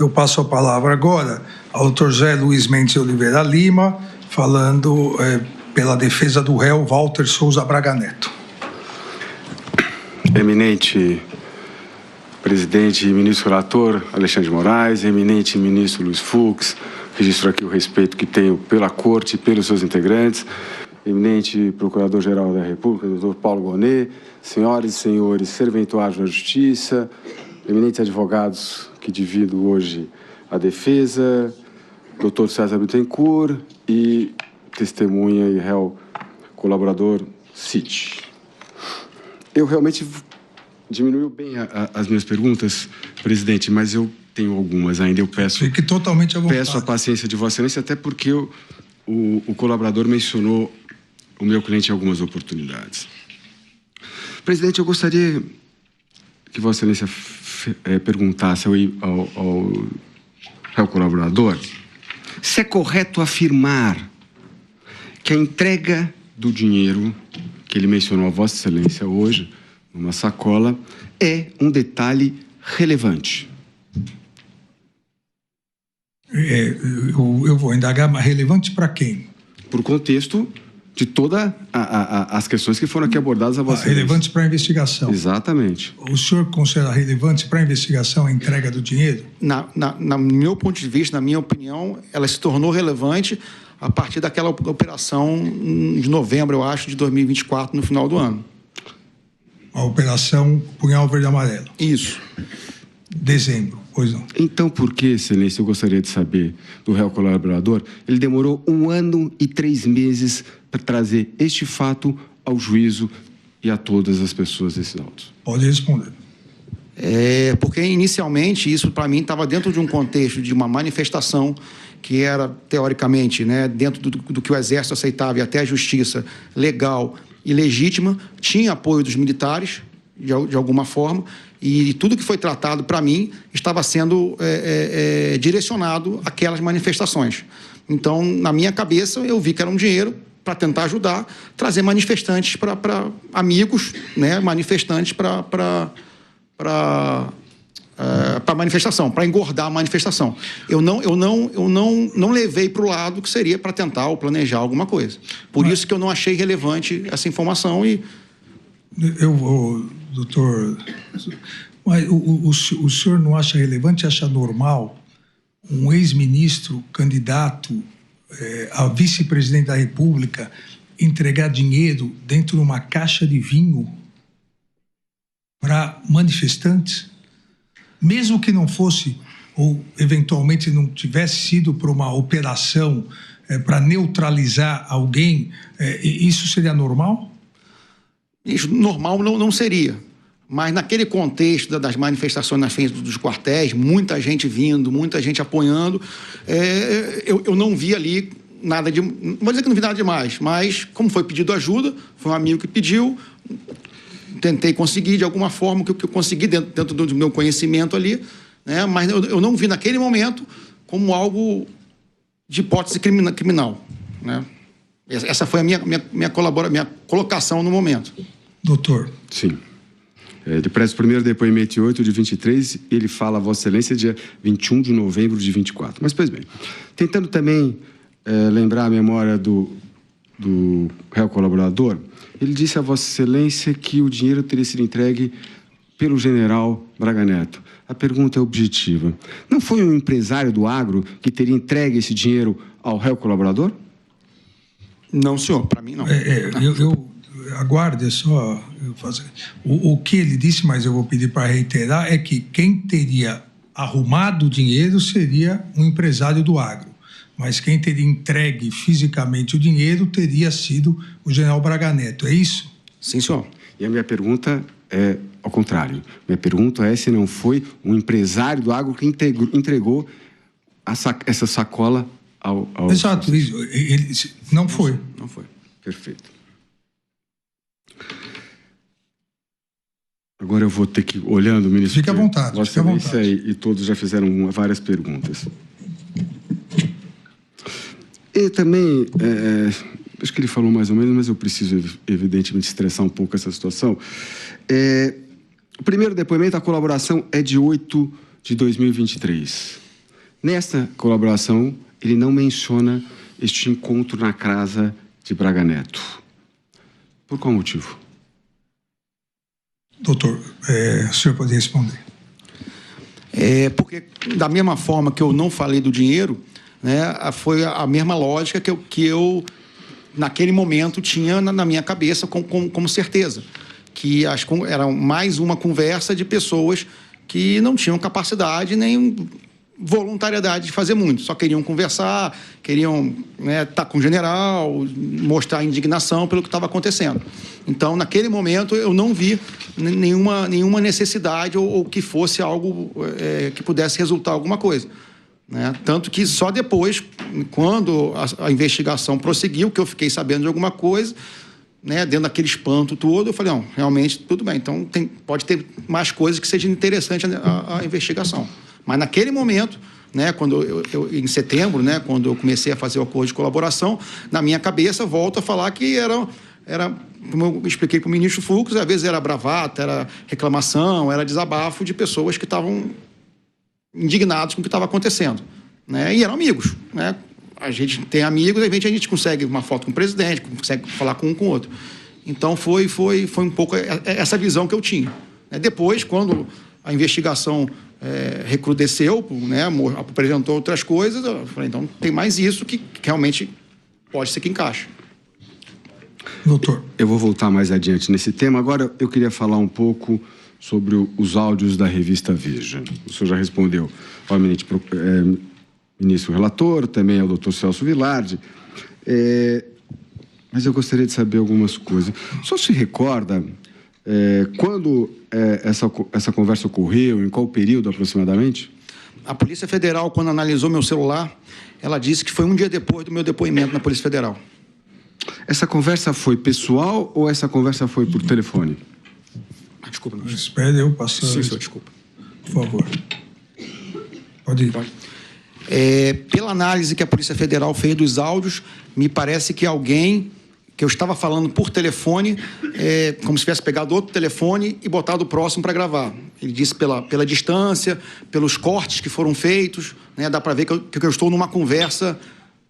Eu passo a palavra agora ao Dr. José Luiz Mendes Oliveira Lima, falando pela defesa do réu Walter Souza Braga Neto. Eminente presidente e ministro relator Alexandre de Moraes, eminente ministro Luiz Fux, registro aqui o respeito que tenho pela Corte e pelos seus integrantes, eminente Procurador-Geral da República, doutor Paulo Gonet, senhoras e senhores serventuários da Justiça, eminentes advogados que divido hoje a defesa, doutor César Bittencourt e testemunha e réu colaborador Cid. Eu realmente diminuiu bem as minhas perguntas, presidente, mas eu tenho algumas ainda. Eu peço, fique totalmente à vontade. Peço a paciência de Vossa Excelência, até porque o colaborador mencionou o meu cliente em algumas oportunidades. Presidente, eu gostaria que Vossa Excelência perguntasse ao colaborador se é correto afirmar que a entrega do dinheiro que ele mencionou a Vossa Excelência hoje, numa sacola, é um detalhe relevante. Eu vou indagar, mas relevante para quem? Por contexto de todas as questões que foram aqui abordadas a Vossa Excelência. Relevantes para a investigação. Exatamente. O senhor considera relevante para a investigação a entrega do dinheiro? No meu ponto de vista, na minha opinião, ela se tornou relevante a partir daquela operação de novembro, eu acho, de 2024, no final do ano. A operação Punhal Verde Amarelo. Isso. Dezembro, pois não. Então, por que, Excelência, eu gostaria de saber do réu colaborador, ele demorou 1 ano e 3 meses para trazer este fato ao juízo e a todas as pessoas desses autos? Pode responder. Porque, inicialmente, isso, para mim, estava dentro de um contexto de uma manifestação que era, teoricamente, né, dentro do que o Exército aceitava e até a Justiça legal e legítima, tinha apoio dos militares, de alguma forma, e tudo que foi tratado, para mim, estava sendo direcionado àquelas manifestações. Então, na minha cabeça, eu vi que era um dinheiro para tentar ajudar, trazer manifestantes para amigos, né, manifestantes para manifestação, para engordar a manifestação. Eu não levei para o lado que seria para tentar ou planejar alguma coisa. Por isso que eu não achei relevante essa informação e... Eu vou, doutor... Mas o senhor não acha relevante, acha normal um ex-ministro candidato a vice-presidente da República entregar dinheiro dentro de uma caixa de vinho para manifestantes? Mesmo que não fosse, ou eventualmente não tivesse sido para uma operação para neutralizar alguém, isso seria normal? Isso normal não seria. Mas naquele contexto das manifestações na frente dos quartéis, muita gente vindo, muita gente apoiando, eu não vi ali nada de... Não vou dizer que não vi nada demais, mas como foi pedido ajuda, foi um amigo que pediu, tentei conseguir de alguma forma o que eu consegui dentro do meu conhecimento ali, né? Mas eu não vi naquele momento como algo de hipótese criminal, né? Essa foi a minha colocação no momento. Doutor. Sim. Depressa o primeiro depoimento 8 de 23, ele fala a Vossa Excelência dia 21 de novembro de 24. Mas, pois bem, tentando também lembrar a memória do réu colaborador, ele disse a Vossa Excelência que o dinheiro teria sido entregue pelo general Braga Neto. A pergunta é objetiva. Não foi um empresário do agro que teria entregue esse dinheiro ao réu colaborador? Não, senhor. Para mim, não. Aguarde só. O que ele disse, mas eu vou pedir para reiterar, é que quem teria arrumado o dinheiro seria um empresário do agro. Mas quem teria entregue fisicamente o dinheiro teria sido o general Braga Neto. É isso? Sim, senhor. E a minha pergunta é ao contrário. Minha pergunta é se não foi um empresário do agro que entregou essa sacola ao... Exato. Ele não foi. Não foi. Perfeito. Agora eu vou ter que, olhando, ministro... Fique à vontade. Vossa Excelência e todos já fizeram várias perguntas. E também, acho que ele falou mais ou menos, mas eu preciso, evidentemente, estressar um pouco essa situação. O primeiro depoimento, a colaboração é de 8 de 2023. Nesta colaboração, ele não menciona este encontro na casa de Braga Neto. Por qual motivo? Doutor, o senhor pode responder. Porque, da mesma forma que eu não falei do dinheiro, né, foi a mesma lógica que eu naquele momento, tinha na minha cabeça como certeza. Que era mais uma conversa de pessoas que não tinham capacidade nem voluntariedade de fazer muito. Só queriam conversar, queriam estar com o general, mostrar indignação pelo que estava acontecendo. Então, naquele momento, eu não vi nenhuma necessidade ou que fosse algo que pudesse resultar alguma coisa. Tanto que só depois, quando a investigação prosseguiu, que eu fiquei sabendo de alguma coisa, dentro daquele espanto todo, eu falei, não, realmente, tudo bem, então pode ter mais coisas que sejam interessantes a investigação. Mas naquele momento, quando em setembro, quando eu comecei a fazer o acordo de colaboração, na minha cabeça, volto a falar que era como eu expliquei para o ministro Fux, às vezes era bravata, era reclamação, era desabafo de pessoas que estavam indignados com o que estava acontecendo, e eram amigos, A gente tem amigos, de repente a gente consegue uma foto com o presidente, consegue falar com um com o outro. Então foi um pouco essa visão que eu tinha. Depois, quando a investigação recrudesceu, apresentou outras coisas, eu falei, então tem mais isso que realmente pode ser que encaixe. Doutor, eu vou voltar mais adiante nesse tema. Agora eu queria falar um pouco sobre os áudios da revista Veja. O senhor já respondeu ao eminente ministro relator, também ao doutor Celso Vilardi, mas eu gostaria de saber algumas coisas. O senhor se recorda quando essa conversa ocorreu, em qual período aproximadamente? A Polícia Federal, quando analisou meu celular, ela disse que foi um dia depois do meu depoimento na Polícia Federal. Essa conversa foi pessoal ou essa conversa foi por telefone? Desculpa, não. Espere eu passar. Sim, senhor, desculpa. Por favor. Pode ir. Pode. Pela análise que a Polícia Federal fez dos áudios, me parece que alguém que eu estava falando por telefone, como se tivesse pegado outro telefone e botado o próximo para gravar. Ele disse pela distância, pelos cortes que foram feitos, dá para ver que eu estou numa conversa,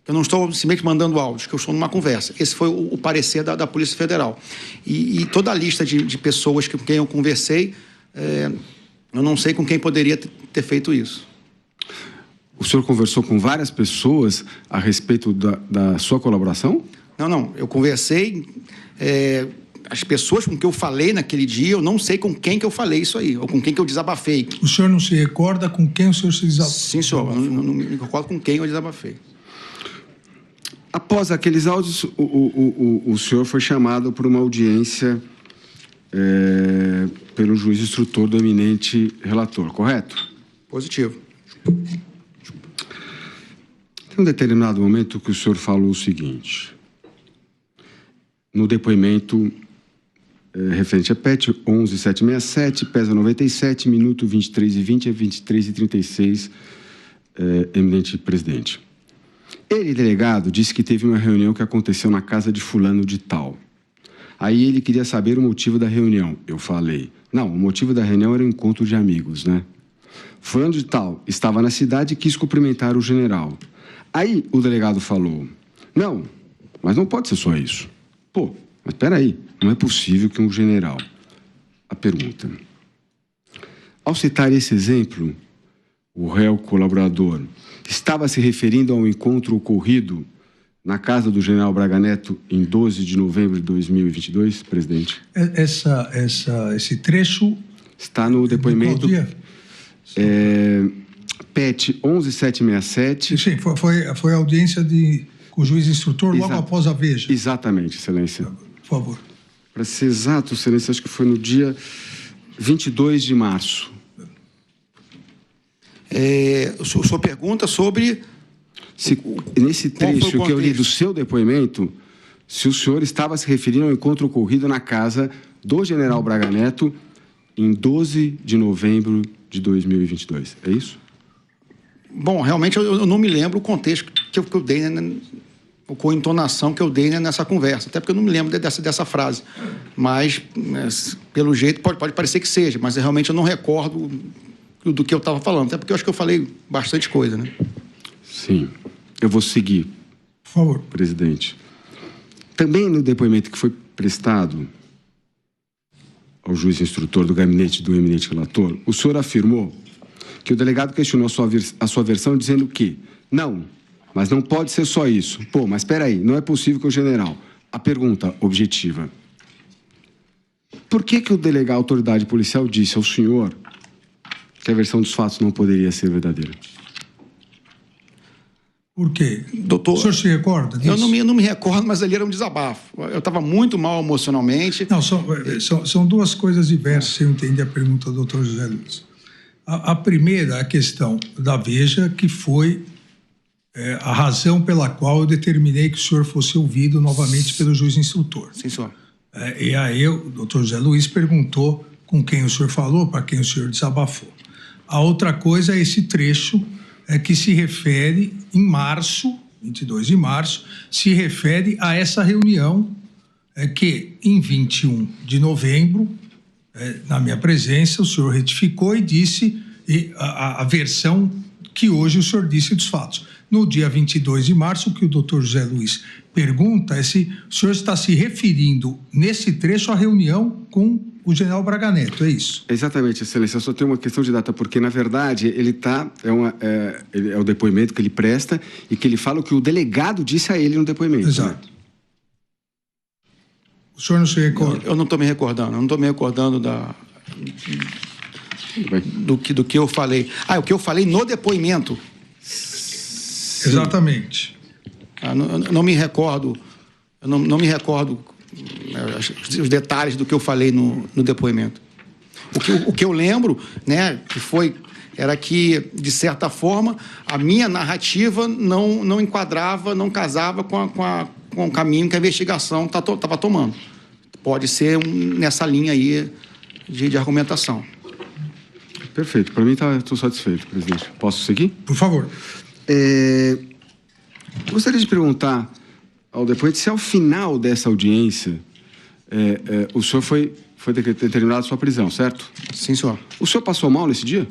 que eu não estou simplesmente mandando áudios, que eu estou numa conversa. Esse foi o parecer da Polícia Federal. E toda a lista de pessoas com quem eu conversei, eu não sei com quem poderia ter feito isso. O senhor conversou com várias pessoas a respeito da sua colaboração? Não. Eu conversei... as pessoas com quem eu falei naquele dia, eu não sei com quem que eu falei isso aí, ou com quem que eu desabafei. O senhor não se recorda com quem o senhor se desabafou? Sim, senhor. Eu não me recordo com quem eu desabafei. Após aqueles áudios, o senhor foi chamado por uma audiência pelo juiz instrutor do eminente relator, correto? Positivo. Tem um determinado momento que o senhor falou o seguinte, no depoimento referente a PET 11767, pesa 97, minuto 23h20 a 23h36, eminente presidente. Ele, delegado, disse que teve uma reunião que aconteceu na casa de fulano de tal. Aí ele queria saber o motivo da reunião. Eu falei, não, o motivo da reunião era um encontro de amigos, Fulano de tal estava na cidade e quis cumprimentar o general. Aí o delegado falou, não, mas não pode ser só isso. Pô, mas espera aí, não é possível que um general... A pergunta. Ao citar esse exemplo, o réu colaborador estava se referindo ao encontro ocorrido na casa do general Braga Neto em 12 de novembro de 2022, presidente? Esse trecho... Está no depoimento... PET 11767... Sim, foi a audiência com o juiz instrutor logo após a Veja. Exatamente, excelência. Por favor. Para ser exato, excelência, acho que foi no dia 22 de março. O senhor pergunta sobre... Nesse trecho que eu li do seu depoimento, se o senhor estava se referindo ao encontro ocorrido na casa do general Braga Neto em 12 de novembro de 2022. É isso? Bom, realmente eu não me lembro o contexto que eu dei, com a entonação que eu dei nessa conversa, até porque eu não me lembro dessa frase. Mas, pelo jeito, pode parecer que seja, mas realmente eu não recordo do que eu estava falando, até porque eu acho que eu falei bastante coisa, né? Sim. Eu vou seguir, Por favor. presidente. Também no depoimento que foi prestado ao juiz instrutor do gabinete do eminente relator, o senhor afirmou que o delegado questionou a sua versão dizendo que não, mas não pode ser só isso. Pô, mas espera aí, não é possível que o general... A pergunta objetiva. Por que o delegado, a autoridade policial, disse ao senhor que a versão dos fatos não poderia ser verdadeira? Por quê? Doutor, o senhor se recorda disso? Eu não me recordo, mas ali era um desabafo. Eu estava muito mal emocionalmente. Não, são duas coisas diversas, se eu entender a pergunta do doutor José Luiz. A primeira, a questão da Veja, que foi a razão pela qual eu determinei que o senhor fosse ouvido novamente pelo juiz instrutor. Sim, senhor. E aí o doutor José Luiz perguntou com quem o senhor falou, para quem o senhor desabafou. A outra coisa é esse trecho que se refere em março, 22 de março, se refere a essa reunião que em 21 de novembro, na minha presença, o senhor retificou e disse a versão que hoje o senhor disse dos fatos. No dia 22 de março, o que o doutor José Luiz pergunta é se o senhor está se referindo, nesse trecho, à reunião com o general Braga Neto, é isso? Exatamente, excelência. Eu só tenho uma questão de data, porque, na verdade, ele é o depoimento que ele presta e que ele fala o que o delegado disse a ele no depoimento. Exato. Né? O senhor não se recorda? Eu não estou me recordando, do que eu falei. O que eu falei no depoimento. Exatamente. Não me recordo. Eu não me recordo os detalhes do que eu falei no depoimento. O que eu lembro, né, era que, de certa forma, a minha narrativa não enquadrava, não casava com o caminho que a investigação estava tomando. Pode ser nessa linha aí de argumentação. Perfeito. Para mim, estou satisfeito, presidente. Posso seguir? Por favor. Gostaria de perguntar ao depoente se, ao final dessa audiência, o senhor foi determinado sua prisão, certo? Sim, senhor. O senhor passou mal nesse dia?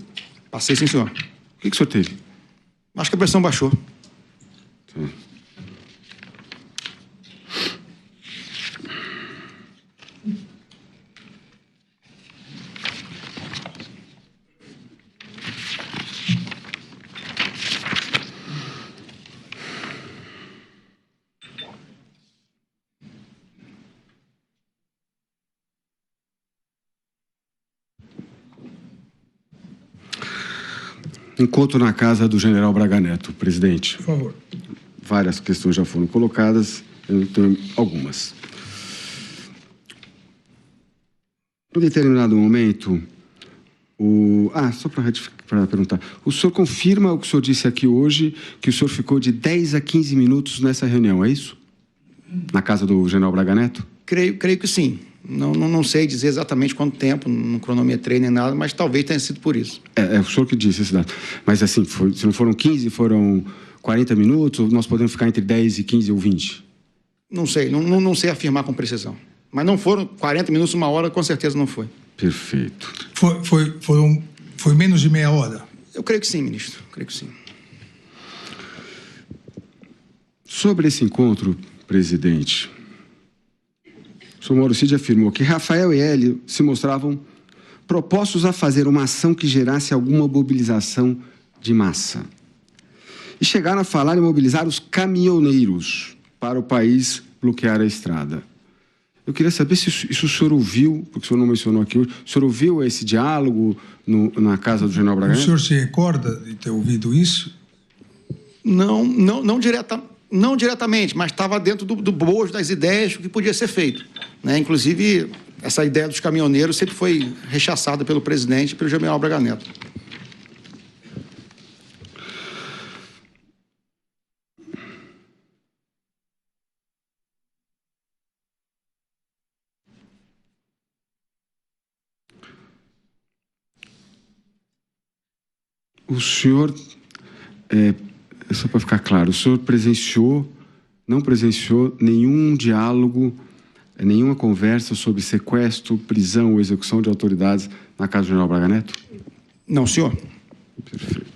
Passei, sim, senhor. O que o senhor teve? Acho que a pressão baixou. Tá. Encontro na casa do general Braga Neto, presidente. Por favor. Várias questões já foram colocadas, eu tenho algumas. Em determinado momento, só para perguntar, o senhor confirma o que o senhor disse aqui hoje, que o senhor ficou de 10 a 15 minutos nessa reunião, é isso? Na casa do general Braga Neto? Creio que sim. Não sei dizer exatamente quanto tempo, não cronometrei nem nada, mas talvez tenha sido por isso. É o senhor que disse esse dado. Mas assim, se não foram 15, foram 40 minutos, nós podemos ficar entre 10 e 15 ou 20? Não sei, não sei afirmar com precisão. Mas não foram 40 minutos, 1 hora, com certeza não foi. Perfeito. Foi menos de meia hora? Eu creio que sim, ministro, creio que sim. Sobre esse encontro, presidente, o senhor Mauro Cid afirmou que Rafael e Hélio se mostravam propostos a fazer uma ação que gerasse alguma mobilização de massa. E chegaram a falar em mobilizar os caminhoneiros para o país bloquear a estrada. Eu queria saber se isso o senhor ouviu, porque o senhor não mencionou aqui hoje, o senhor ouviu esse diálogo na casa do general Braga Neto? O senhor se recorda de ter ouvido isso? Não diretamente, mas estava dentro do bojo das ideias do que podia ser feito. Né? Inclusive, essa ideia dos caminhoneiros sempre foi rechaçada pelo presidente e pelo general Braga Neto. O senhor, só para ficar claro, o senhor não presenciou nenhum diálogo, nenhuma conversa sobre sequestro, prisão ou execução de autoridades na casa do general Braga Neto? Não, senhor. Perfeito.